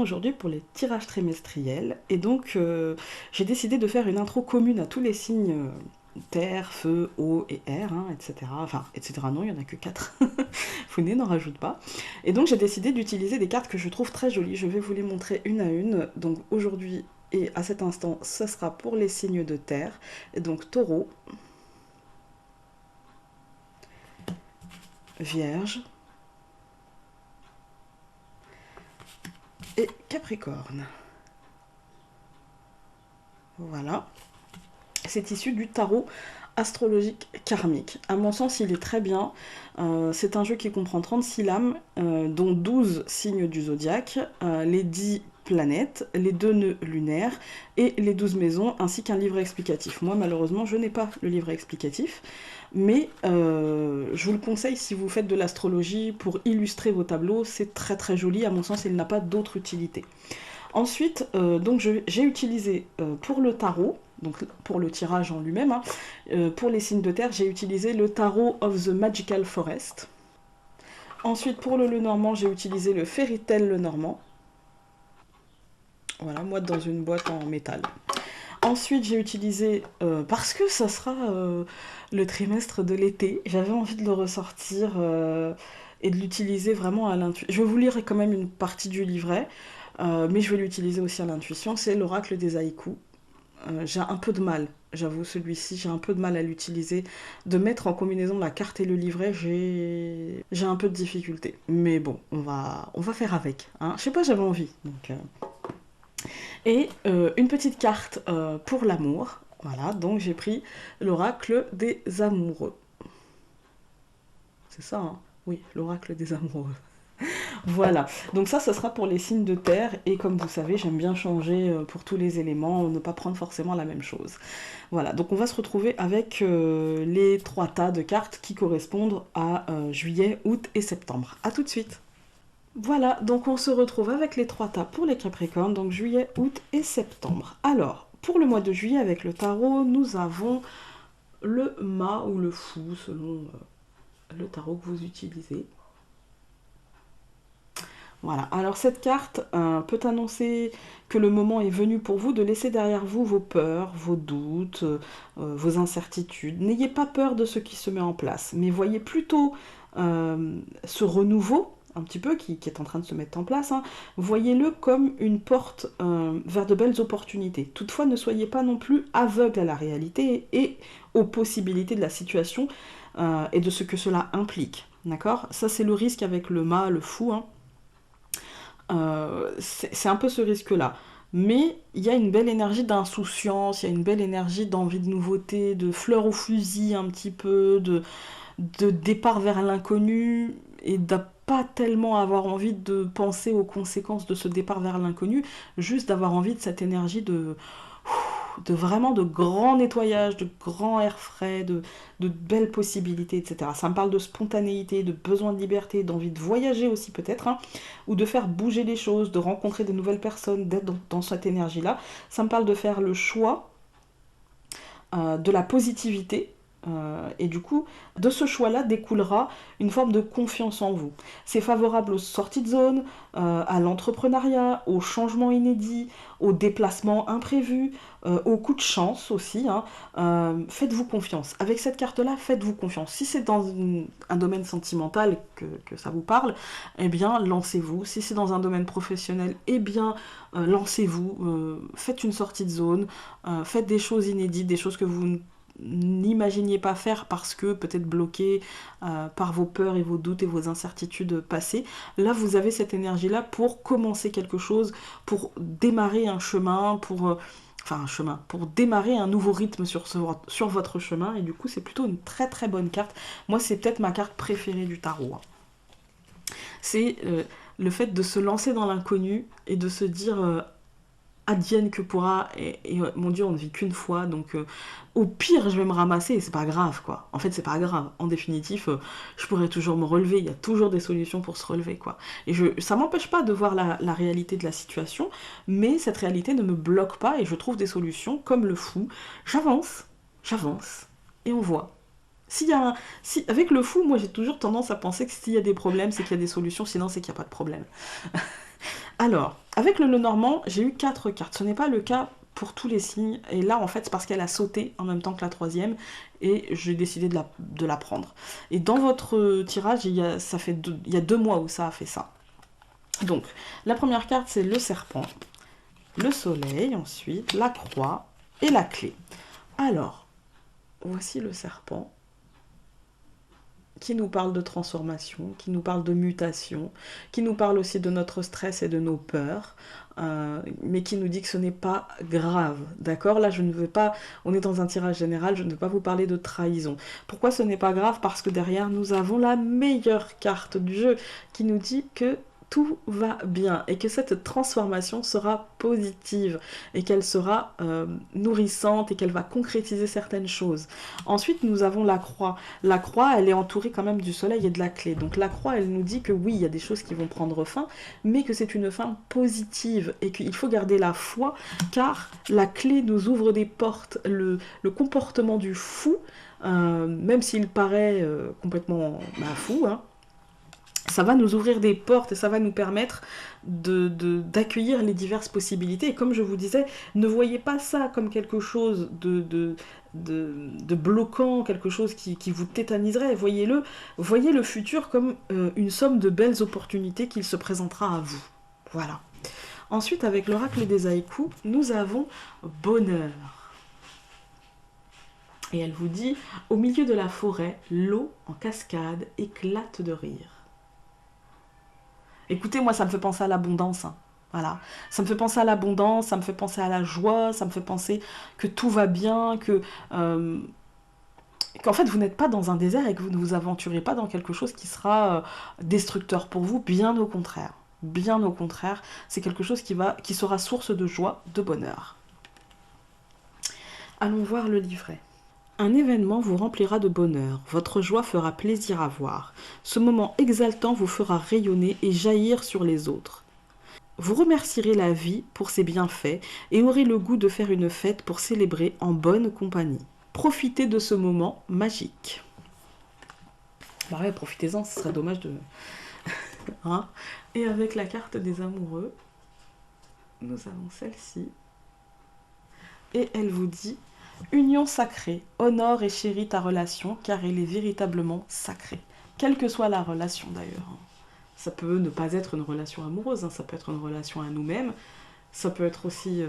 aujourd'hui pour les tirages trimestriels et donc j'ai décidé de faire une intro commune à tous les signes terre, feu, eau et air, hein, etc. Enfin, etc. Non, il n'y en a que 4. Founé n'en rajoute pas. Et donc j'ai décidé d'utiliser des cartes que je trouve très jolies. Je vais vous les montrer une à une. Donc aujourd'hui et à cet instant, ce sera pour les signes de terre. Et donc taureau, vierge et capricorne. Voilà. C'est issu du tarot astrologique karmique. À mon sens, il est très bien. C'est un jeu qui comprend 36 lames, dont 12 signes du zodiaque, les 10 planètes, les 2 nœuds lunaires et les 12 maisons, ainsi qu'un livre explicatif. Moi, malheureusement, je n'ai pas le livre explicatif, mais je vous le conseille si vous faites de l'astrologie pour illustrer vos tableaux. C'est très très joli. À mon sens, il n'a pas d'autre utilité. Ensuite, donc j'ai utilisé pour le tarot, donc pour le tirage en lui-même, hein, pour les signes de terre, j'ai utilisé le Tarot of the Magical Forest. Ensuite, pour le Lenormand, j'ai utilisé le Fairy Tale Lenormand. Voilà, moi dans une boîte en métal. Ensuite, j'ai utilisé, parce que ça sera le trimestre de l'été, j'avais envie de le ressortir et de l'utiliser vraiment à l'intuition. Je vais vous lire quand même une partie du livret, mais je vais l'utiliser aussi à l'intuition. C'est l'oracle des haïkus. J'ai un peu de mal, j'avoue, celui-ci, j'ai un peu de mal à l'utiliser. De mettre en combinaison la carte et le livret, j'ai un peu de difficulté. Mais bon, on va faire avec. Hein. Je sais pas, j'avais envie. Donc, Et une petite carte pour l'amour. Voilà, donc j'ai pris l'oracle des amoureux. C'est ça, hein? Oui, l'oracle des amoureux. Voilà, donc ça sera pour les signes de terre, et comme vous savez, j'aime bien changer pour tous les éléments, ne pas prendre forcément la même chose. Voilà, donc on va se retrouver avec les 3 tas de cartes qui correspondent à juillet, août et septembre. A tout de suite. Voilà, donc on se retrouve avec les 3 tas pour les Capricornes, donc juillet, août et septembre. Alors, pour le mois de juillet avec le tarot, nous avons le mât ou le fou, selon le tarot que vous utilisez. Voilà, alors cette carte peut annoncer que le moment est venu pour vous de laisser derrière vous vos peurs, vos doutes, vos incertitudes. N'ayez pas peur de ce qui se met en place, mais voyez plutôt ce renouveau, un petit peu, qui est en train de se mettre en place, hein, voyez-le comme une porte vers de belles opportunités. Toutefois, ne soyez pas non plus aveugle à la réalité et aux possibilités de la situation et de ce que cela implique. D'accord? Ça, c'est le risque avec le mât, le fou, hein. C'est un peu ce risque-là. Mais il y a une belle énergie d'insouciance, il y a une belle énergie d'envie de nouveauté, de fleurs au fusil un petit peu, de départ vers l'inconnu, et de pas tellement avoir envie de penser aux conséquences de ce départ vers l'inconnu, juste d'avoir envie de cette énergie de vraiment de grand nettoyage, de grand air frais, de belles possibilités, etc. Ça me parle de spontanéité, de besoin de liberté, d'envie de voyager aussi peut-être, hein, ou de faire bouger les choses, de rencontrer de nouvelles personnes, d'être dans cette énergie-là. Ça me parle de faire le choix de la positivité. Et du coup, de ce choix-là découlera une forme de confiance en vous. C'est favorable aux sorties de zone, à l'entrepreneuriat, aux changements inédits, aux déplacements imprévus, aux coups de chance aussi. Hein. Faites-vous confiance. Avec cette carte-là, faites-vous confiance. Si c'est dans un domaine sentimental que ça vous parle, eh bien, lancez-vous. Si c'est dans un domaine professionnel, eh bien, lancez-vous. Faites une sortie de zone. Faites des choses inédites, des choses que vous n'imaginiez pas faire parce que peut-être bloqué par vos peurs et vos doutes et vos incertitudes passées. Là, vous avez cette énergie-là pour commencer quelque chose, pour démarrer un chemin, pour démarrer un nouveau rythme sur votre chemin, et du coup, c'est plutôt une très très bonne carte. Moi, c'est peut-être ma carte préférée du tarot. Hein. C'est le fait de se lancer dans l'inconnu et de se dire advienne que pourra, et mon Dieu, on ne vit qu'une fois, donc au pire je vais me ramasser et c'est pas grave, quoi. En fait, c'est pas grave, en définitif je pourrais toujours me relever, il y a toujours des solutions pour se relever, quoi. Et ça m'empêche pas de voir la réalité de la situation, mais cette réalité ne me bloque pas et je trouve des solutions comme le fou. J'avance, et on voit. Avec le fou, moi j'ai toujours tendance à penser que s'il y a des problèmes, c'est qu'il y a des solutions, sinon c'est qu'il n'y a pas de problème. Alors, avec le Lenormand, j'ai eu 4 cartes. Ce n'est pas le cas pour tous les signes. Et là, en fait, c'est parce qu'elle a sauté en même temps que la troisième. Et j'ai décidé de la prendre. Et dans votre tirage, il y a 2 mois où ça a fait ça. Donc, la première carte, c'est le serpent, le soleil, ensuite, la croix et la clé. Alors, voici le serpent qui nous parle de transformation, qui nous parle de mutation, qui nous parle aussi de notre stress et de nos peurs, mais qui nous dit que ce n'est pas grave, d'accord? Là, je ne veux pas, on est dans un tirage général, je ne veux pas vous parler de trahison. Pourquoi ce n'est pas grave? Parce que derrière, nous avons la meilleure carte du jeu, qui nous dit que tout va bien et que cette transformation sera positive et qu'elle sera nourrissante et qu'elle va concrétiser certaines choses. Ensuite, nous avons la croix. La croix, elle est entourée quand même du soleil et de la clé. Donc la croix, elle nous dit que oui, il y a des choses qui vont prendre fin, mais que c'est une fin positive et qu'il faut garder la foi, car la clé nous ouvre des portes. Le comportement du fou, même s'il paraît complètement fou, hein, ça va nous ouvrir des portes et ça va nous permettre d'accueillir les diverses possibilités. Et comme je vous disais, ne voyez pas ça comme quelque chose de bloquant, quelque chose qui vous tétaniserait. Voyez le futur comme une somme de belles opportunités qu'il se présentera à vous. Voilà. Ensuite, avec l'oracle des haïkus, nous avons bonheur. Et elle vous dit, au milieu de la forêt, l'eau en cascade éclate de rire. Écoutez, moi, ça me fait penser à l'abondance. Hein. Voilà. Ça me fait penser à l'abondance, ça me fait penser à la joie, ça me fait penser que tout va bien, qu'en fait, vous n'êtes pas dans un désert et que vous ne vous aventurez pas dans quelque chose qui sera destructeur pour vous, bien au contraire. Bien au contraire, c'est quelque chose qui sera source de joie, de bonheur. Allons voir le livret. Un événement vous remplira de bonheur, votre joie fera plaisir à voir. Ce moment exaltant vous fera rayonner et jaillir sur les autres. Vous remercierez la vie pour ses bienfaits et aurez le goût de faire une fête pour célébrer en bonne compagnie. Profitez de ce moment magique. Bah ouais, profitez-en, ce serait dommage de... hein. Et avec la carte des amoureux, nous avons celle-ci. Et elle vous dit... Union sacrée, honore et chéris ta relation, car elle est véritablement sacrée. Quelle que soit la relation d'ailleurs. Ça peut ne pas être une relation amoureuse, hein, ça peut être une relation à nous-mêmes, ça peut être aussi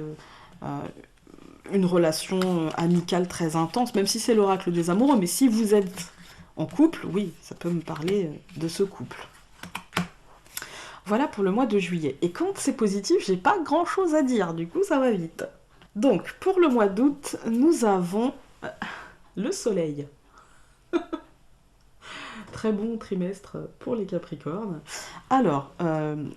une relation amicale très intense, même si c'est l'oracle des amoureux, mais si vous êtes en couple, oui, ça peut me parler de ce couple. Voilà pour le mois de juillet. Et quand c'est positif, j'ai pas grand chose à dire, du coup ça va vite. Donc, pour le mois d'août, nous avons le soleil. Très bon trimestre pour les Capricornes. Alors,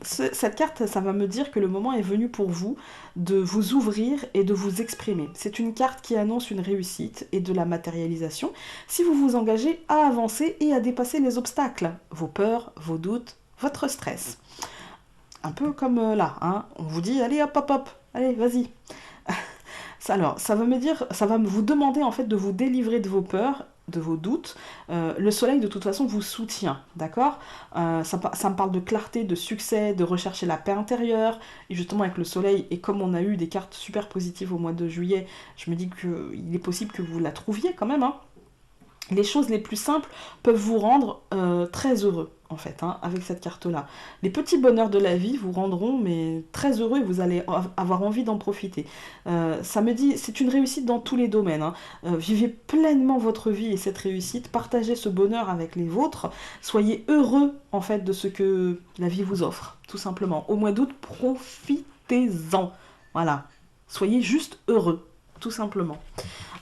cette carte, ça va me dire que le moment est venu pour vous de vous ouvrir et de vous exprimer. C'est une carte qui annonce une réussite et de la matérialisation si vous vous engagez à avancer et à dépasser les obstacles, vos peurs, vos doutes, votre stress. Un peu comme là, hein, on vous dit, allez hop hop hop, allez vas-y. Alors, ça va vous demander en fait de vous délivrer de vos peurs, de vos doutes. Le soleil, de toute façon, vous soutient, d'accord? Ça me parle de clarté, de succès, de rechercher la paix intérieure. Et justement, avec le soleil, et comme on a eu des cartes super positives au mois de juillet, je me dis qu'il est possible que vous la trouviez quand même, hein. Les choses les plus simples peuvent vous rendre très heureux, en fait, hein, avec cette carte-là. Les petits bonheurs de la vie vous rendront mais très heureux et vous allez avoir envie d'en profiter. Ça me dit, c'est une réussite dans tous les domaines. Hein. Vivez pleinement votre vie et cette réussite, partagez ce bonheur avec les vôtres, soyez heureux, en fait, de ce que la vie vous offre, tout simplement. Au mois d'août, profitez-en. Voilà. Soyez juste heureux, tout simplement.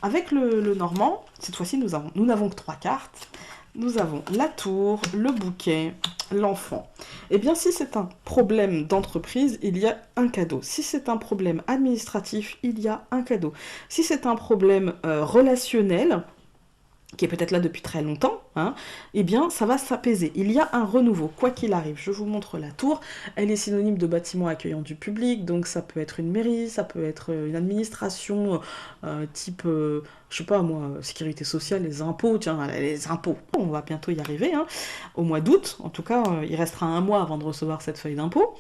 Avec le Normand, cette fois-ci, nous n'avons que 3 cartes. Nous avons la tour, le bouquet, l'enfant. Eh bien, si c'est un problème d'entreprise, il y a un cadeau. Si c'est un problème administratif, il y a un cadeau. Si c'est un problème relationnel, qui est peut-être là depuis très longtemps, hein, eh bien, ça va s'apaiser. Il y a un renouveau, quoi qu'il arrive. Je vous montre la tour. Elle est synonyme de bâtiment accueillant du public, donc ça peut être une mairie, ça peut être une administration, type, je sais pas moi, sécurité sociale, les impôts, tiens, les impôts. On va bientôt y arriver, hein, au mois d'août. En tout cas, il restera un mois avant de recevoir cette feuille d'impôt.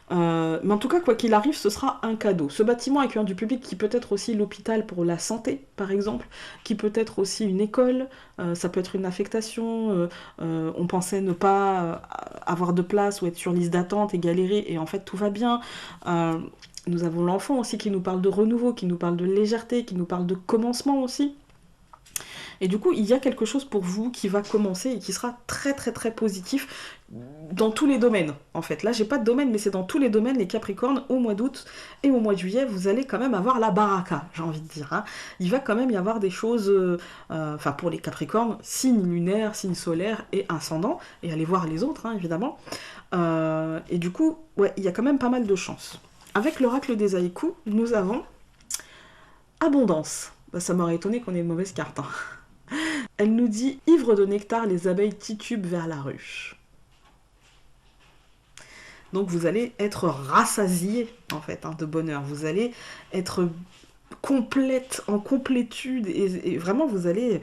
Mais en tout cas, quoi qu'il arrive, ce sera un cadeau. Ce bâtiment accueillant du public, qui peut être aussi l'hôpital pour la santé, par exemple, qui peut être aussi une école, ça peut être une affectation, on pensait ne pas avoir de place ou être sur liste d'attente et galérer, et en fait tout va bien. Euh, nous avons l'enfant aussi qui nous parle de renouveau, qui nous parle de légèreté, qui nous parle de commencement aussi. Et du coup, il y a quelque chose pour vous qui va commencer et qui sera très très très positif dans tous les domaines, en fait. Là, j'ai pas de domaine, mais c'est dans tous les domaines, les Capricornes, au mois d'août et au mois de juillet, vous allez quand même avoir la baraka, j'ai envie de dire. Hein. Il va quand même y avoir des choses, enfin pour les Capricornes, signe lunaire, signe solaire et ascendant, et allez voir les autres, hein, évidemment. Et du coup, ouais, il y a quand même pas mal de chance. Avec l'oracle des haïkus, nous avons abondance. Bah, ça m'aurait étonné qu'on ait une mauvaise carte. Hein. Elle nous dit: ivre de nectar, les abeilles titubent vers la ruche. Donc vous allez être rassasié en fait hein, de bonheur. Vous allez être complète, en complétude et vraiment vous allez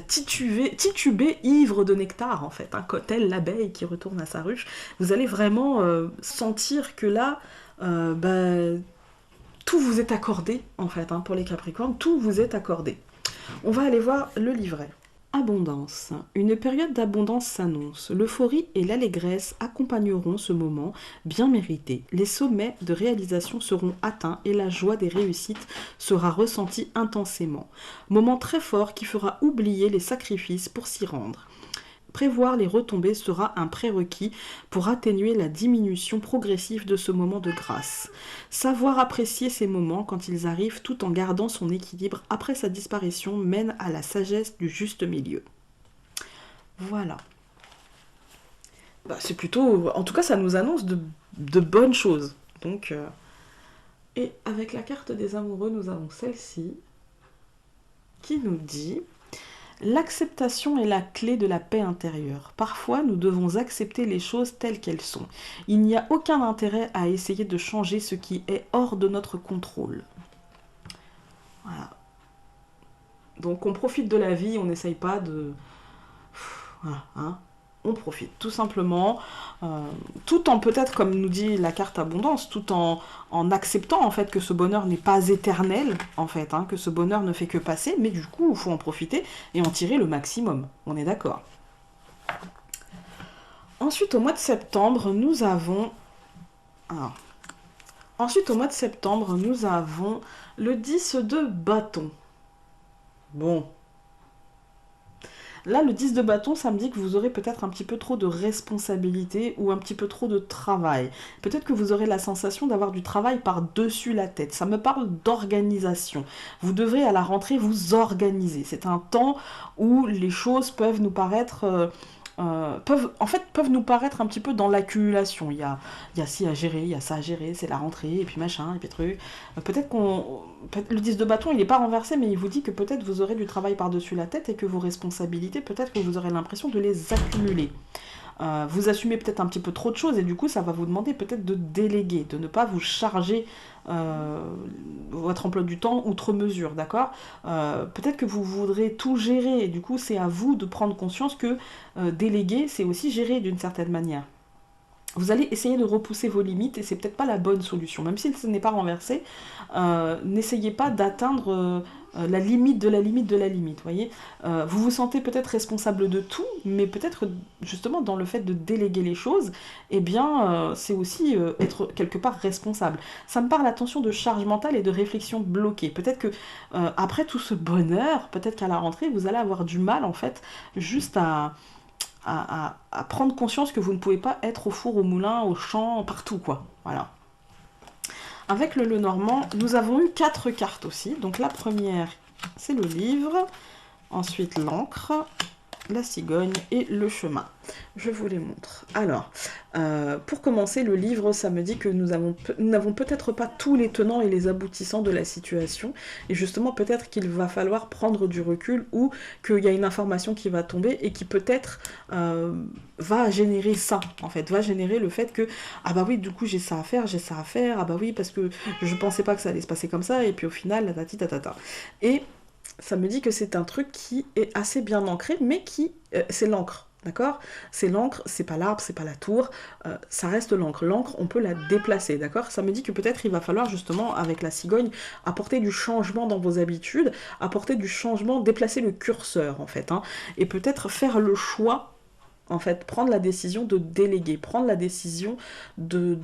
tituber ivre de nectar en fait, hein, telle l'abeille qui retourne à sa ruche. Vous allez vraiment sentir que là, tout vous est accordé en fait hein, pour les Capricornes, tout vous est accordé. On va aller voir le livret. Abondance. Une période d'abondance s'annonce. L'euphorie et l'allégresse accompagneront ce moment bien mérité. Les sommets de réalisation seront atteints et la joie des réussites sera ressentie intensément. Moment très fort qui fera oublier les sacrifices pour s'y rendre. Prévoir les retombées sera un prérequis pour atténuer la diminution progressive de ce moment de grâce. Savoir apprécier ces moments quand ils arrivent tout en gardant son équilibre après sa disparition mène à la sagesse du juste milieu. Voilà. Bah, c'est plutôt... En tout cas, ça nous annonce de bonnes choses. Donc, Et avec la carte des amoureux, nous avons celle-ci qui nous dit... L'acceptation est la clé de la paix intérieure. Parfois, nous devons accepter les choses telles qu'elles sont. Il n'y a aucun intérêt à essayer de changer ce qui est hors de notre contrôle. Voilà. Donc on profite de la vie, on n'essaye pas de... Voilà, hein. On profite, tout simplement, tout en peut-être, comme nous dit la carte abondance, tout en acceptant en fait que ce bonheur n'est pas éternel, en fait, hein, que ce bonheur ne fait que passer, mais du coup, il faut en profiter et en tirer le maximum. On est d'accord. Ensuite, au mois de septembre, nous avons... Alors, ensuite, au mois de septembre, nous avons le 10 de bâton. Bon, là, le 10 de bâton, ça me dit que vous aurez peut-être un petit peu trop de responsabilité ou un petit peu trop de travail. Peut-être que vous aurez la sensation d'avoir du travail par-dessus la tête. Ça me parle d'organisation. Vous devrez à la rentrée vous organiser. C'est un temps où les choses peuvent nous paraître... peuvent nous paraître un petit peu dans l'accumulation. Il y a ci à gérer, il y a ça à gérer, c'est la rentrée, et puis machin, et puis truc. Peut-être le 10 de bâton, il n'est pas renversé, mais il vous dit que peut-être vous aurez du travail par-dessus la tête et que vos responsabilités, peut-être que vous aurez l'impression de les accumuler. Vous assumez peut-être un petit peu trop de choses et du coup ça va vous demander peut-être de déléguer, de ne pas vous charger votre emploi du temps outre mesure, d'accord. Peut-être que vous voudrez tout gérer et du coup c'est à vous de prendre conscience que déléguer c'est aussi gérer d'une certaine manière. Vous allez essayer de repousser vos limites et c'est peut-être pas la bonne solution. Même si ce n'est pas renversé, n'essayez pas d'atteindre la limite de la limite de la limite. Voyez, vous vous sentez peut-être responsable de tout, mais peut-être justement dans le fait de déléguer les choses, eh bien, c'est aussi être quelque part responsable. Ça me parle, attention, de charge mentale et de réflexion bloquée. Peut-être que après tout ce bonheur, peut-être qu'à la rentrée, vous allez avoir du mal en fait, juste à prendre conscience que vous ne pouvez pas être au four, au moulin, au champ, partout, quoi. Voilà. Avec le Lenormand, nous avons eu 4 cartes aussi. Donc la première, c'est le livre. Ensuite, l'encre, la cigogne et le chemin. Je vous les montre. Alors, pour commencer, le livre, ça me dit que nous n'avons peut-être pas tous les tenants et les aboutissants de la situation, et justement peut-être qu'il va falloir prendre du recul ou qu'il y a une information qui va tomber et qui peut-être va générer ça, en fait, va générer le fait que, ah bah oui, du coup j'ai ça à faire, ah bah oui, parce que je pensais pas que ça allait se passer comme ça, et puis au final, la tati tatata. Et ça me dit que c'est un truc qui est assez bien ancré, mais qui... c'est l'encre. D'accord? C'est l'encre, c'est pas l'arbre, c'est pas la tour, ça reste l'encre. L'encre, on peut la déplacer, d'accord? Ça me dit que peut-être il va falloir justement, avec la cigogne, apporter du changement dans vos habitudes, apporter du changement, déplacer le curseur en fait, hein, et peut-être faire le choix, en fait, prendre la décision de déléguer, prendre la décision de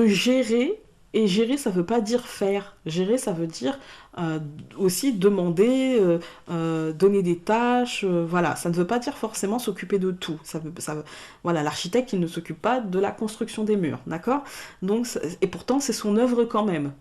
gérer. Et gérer, ça veut pas dire faire. Gérer, ça veut dire euh, aussi demander, donner des tâches. Voilà, ça ne veut pas dire forcément s'occuper de tout. Voilà, l'architecte, il ne s'occupe pas de la construction des murs, d'accord? Donc, et pourtant, c'est son œuvre quand même.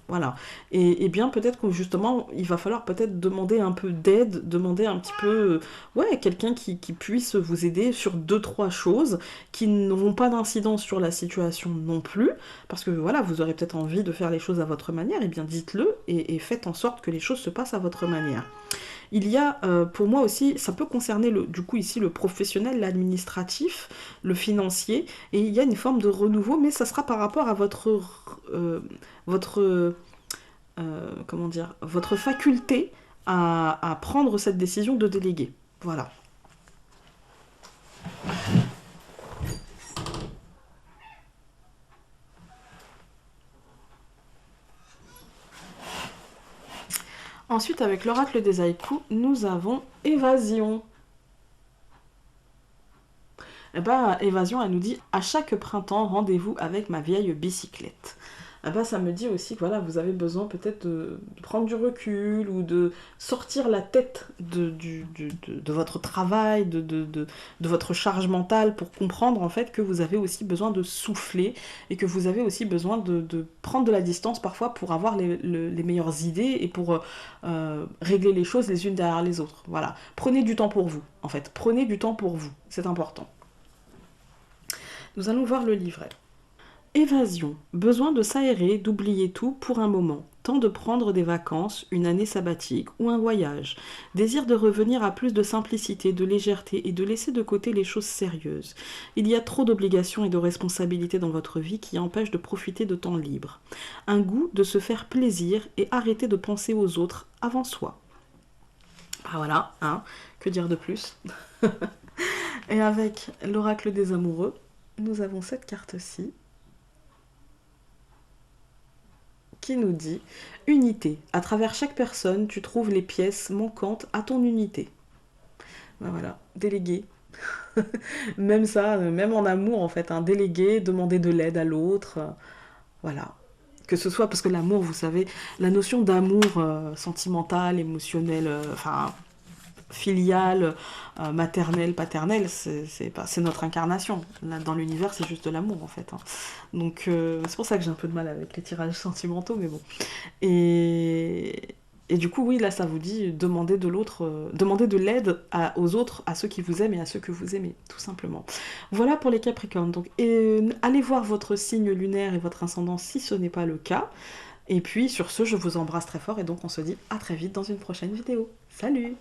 Voilà. Et bien peut-être que justement, il va falloir peut-être demander un peu d'aide, demander un petit peu, ouais, quelqu'un qui puisse vous aider sur deux, trois choses qui n'auront pas d'incidence sur la situation non plus, parce que voilà, vous aurez peut-être envie de faire les choses à votre manière, et bien dites-le et faites en sorte que les choses se passent à votre manière. Il y a, pour moi aussi, ça peut concerner du coup ici le professionnel, l'administratif, le financier, et il y a une forme de renouveau, mais ça sera par rapport à votre comment dire, votre faculté à prendre cette décision de déléguer. Voilà. Ensuite, avec l'oracle des haïkus, nous avons évasion. Eh ben, évasion, elle nous dit à chaque printemps, rendez-vous avec ma vieille bicyclette. Eh ben, ça me dit aussi que voilà, vous avez besoin peut-être de prendre du recul ou de sortir la tête de votre travail, de votre charge mentale pour comprendre en fait que vous avez aussi besoin de souffler et que vous avez aussi besoin de prendre de la distance parfois pour avoir les meilleures idées et pour régler les choses les unes derrière les autres. Voilà. Prenez du temps pour vous, en fait. Prenez du temps pour vous. C'est important. Nous allons voir le livret. Évasion. Besoin de s'aérer, d'oublier tout pour un moment. Temps de prendre des vacances, une année sabbatique ou un voyage. Désir de revenir à plus de simplicité, de légèreté et de laisser de côté les choses sérieuses. Il y a trop d'obligations et de responsabilités dans votre vie qui empêchent de profiter de temps libre. Un goût de se faire plaisir et arrêter de penser aux autres avant soi. Ah voilà, hein, que dire de plus? Et avec l'oracle des amoureux, nous avons cette carte-ci qui nous dit unité. À travers chaque personne, tu trouves les pièces manquantes à ton unité. Ben voilà, déléguer. Même ça, même en amour en fait, hein, déléguer, demander de l'aide à l'autre. Voilà. Que ce soit parce que l'amour, vous savez, la notion d'amour sentimental, émotionnel, enfin filiale, maternelle, paternelle, c'est notre incarnation. Là, dans l'univers, c'est juste de l'amour en fait, hein. Donc c'est pour ça que j'ai un peu de mal avec les tirages sentimentaux, mais bon. Et, et du coup, oui, là, ça vous dit demander de l'autre, demander de l'aide aux autres, à ceux qui vous aiment et à ceux que vous aimez, tout simplement. Voilà pour les Capricornes. Donc, allez voir votre signe lunaire et votre ascendant si ce n'est pas le cas. Et puis, sur ce, je vous embrasse très fort et donc on se dit à très vite dans une prochaine vidéo. Salut!